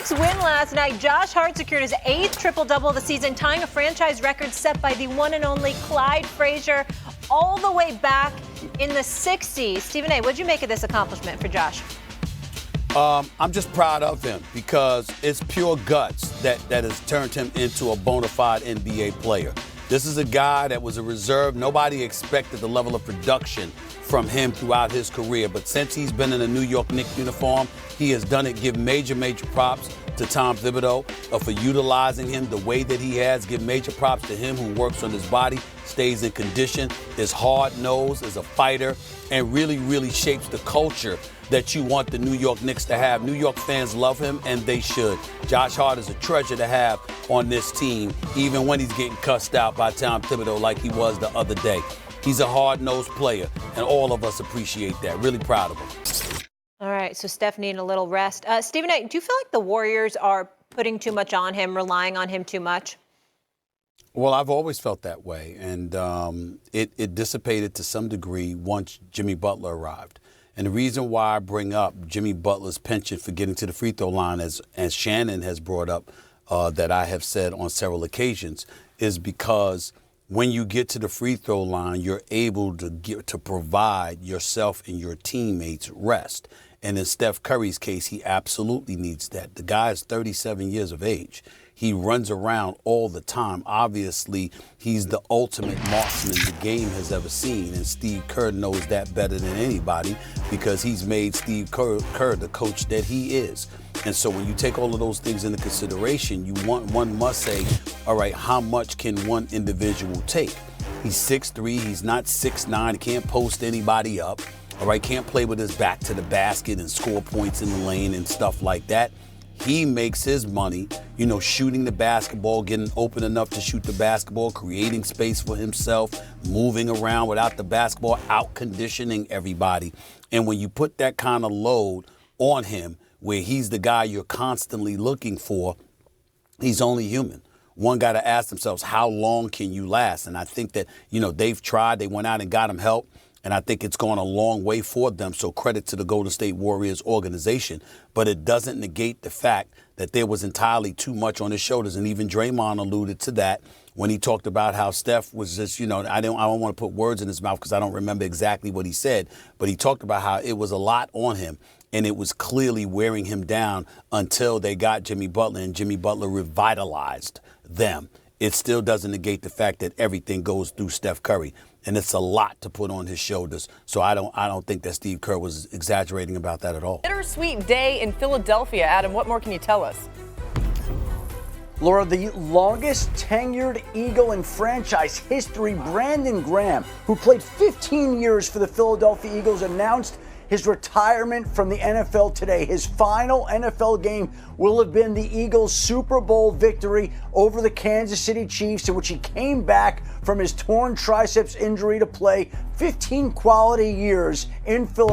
Knicks win last night. Josh Hart secured his 8th triple-double of the season, tying a franchise record set by the one and only Clyde Frazier all the way back in the 60s. Stephen A., what did you make of this accomplishment for Josh? I'm just proud of him because it's pure guts that has turned him into a bona fide NBA player. This is a guy that was a reserve. Nobody expected the level of production from him throughout his career. But since he's been in a New York Knicks uniform, he has done it. Give major props to Tom Thibodeau for utilizing him the way that he has. Give major props to him who works on his body, stays in condition, is hard-nosed, is a fighter, and really shapes the culture that you want the New York Knicks to have. New York fans love him, and they should. Josh Hart is a treasure to have on this team, even when he's getting cussed out by Tom Thibodeau like he was the other day. He's a hard-nosed player, and all of us appreciate that. Really proud of him. All right, so Steph needing a little rest. Stephen A., do you feel like the Warriors are putting too much on him, relying on him too much? Well, I've always felt that way, and it dissipated to some degree once Jimmy Butler arrived. And the reason why I bring up Jimmy Butler's penchant for getting to the free throw line, as Shannon has brought up, that I have said on several occasions, is because when you get to the free throw line, you're able to provide yourself and your teammates rest. And in Steph Curry's case, he absolutely needs that. The guy is 37 years of age. He runs around all the time. Obviously, he's the ultimate marksman the game has ever seen, and Steve Kerr knows that better than anybody because he's made Steve Kerr the coach that he is. And so when you take all of those things into consideration, one must say, all right, how much can one individual take? He's 6'3", he's not 6'9", he can't post anybody up, all right, can't play with his back to the basket and score points in the lane and stuff like that. He makes his money, shooting the basketball, getting open enough to shoot the basketball, creating space for himself, moving around without the basketball, out conditioning everybody. And when you put that kind of load on him, where he's the guy you're constantly looking for, he's only human. One got to ask themselves, how long can you last? And I think that, they've tried, they went out and got him help. And I think it's gone a long way for them. So credit to the Golden State Warriors organization. But it doesn't negate the fact that there was entirely too much on his shoulders. And even Draymond alluded to that when he talked about how Steph was just, I don't want to put words in his mouth because I don't remember exactly what he said. But he talked about how it was a lot on him. And it was clearly wearing him down until they got Jimmy Butler, and Jimmy Butler revitalized them. It still doesn't negate the fact that everything goes through Steph Curry. And it's a lot to put on his shoulders. So I don't think that Steve Kerr was exaggerating about that at all. Bittersweet day in Philadelphia. Adam, what more can you tell us? Laura, the longest tenured Eagle in franchise history, Brandon Graham, who played 15 years for the Philadelphia Eagles, announced his retirement from the NFL today. His final NFL game will have been the Eagles' Super Bowl victory over the Kansas City Chiefs, in which he came back from his torn triceps injury to play 15 quality years in Philadelphia.